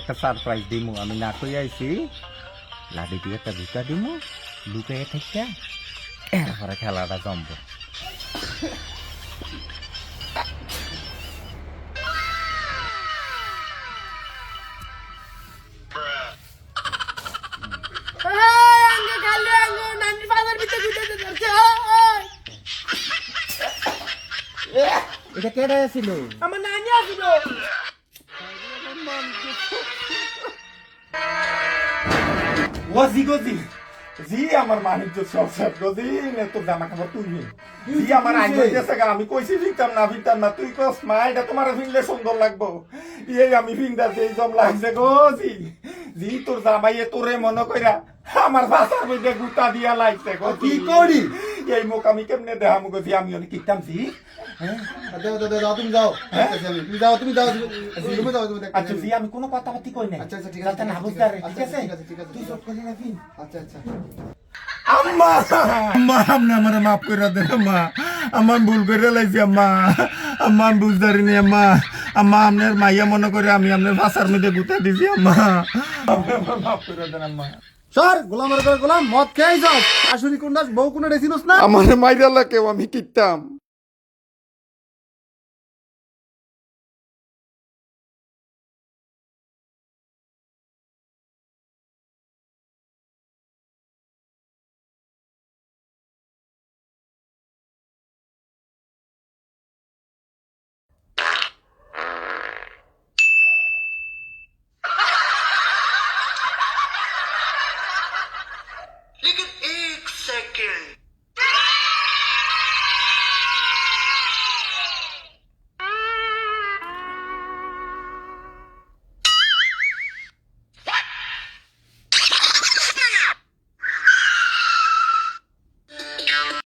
একটা সারপ্রাইজ দিমু আমি না কই আইছি লাডি দিয়ে একটা জুতা দিমু লুকাইয়ে থেকে এরপরে খেলাটা জমবো এটা কেডা ছিল আমার নানি আসিল ওজি গজি জি আমার মানিক তো সব সব গজি নে তো জামা কাপড় তুই জি আমার আইন হইতেছে গা আমি কইছি ভিতর না তুই কস মা এটা তোমার ফিনলে সুন্দর লাগবো এই আমি ফিনদা যেই জম লাগছে গজি জি তোর জামাইয়ে তোরে মনে কইরা আমার ভাষার মধ্যে গুতা দিয়া লাগছে গো কি করি এই মুখ আমি কেমনে দেখাম গজি আমি অনেক কিতাম জি যাও তুমি যাও তুমি যাও তুমি যাও তুমি যাও তুমি আচ্ছা জি আমি কোনো কথাবার্তি কই নাই আচ্ছা আচ্ছা ঠিক যাতে আছে না বুঝতে পারে ঠিক আছে ঠিক আছে তুই সব করে রাখবি আচ্ছা আচ্ছা আম্মা আম্মা আপনি আমার মাফ করে দেন আম্মা আমার ভুল করে লাইছি আম্মা আম্মা আমি বুঝদারি নি আম্মা আম্মা আপনার মাইয়া মনে করে আমি আপনার ভাষার মধ্যে গুতা দিছি আম্মা আপনি আমার মাফ করে দেন আম্মা স্যার গোলামের করে গোলাম মদ খেয়ে যাও শাশুড়ি কোনটা বউ কোনটা রেসিনোস না আমার মাইরা লাগে আমি কিতাম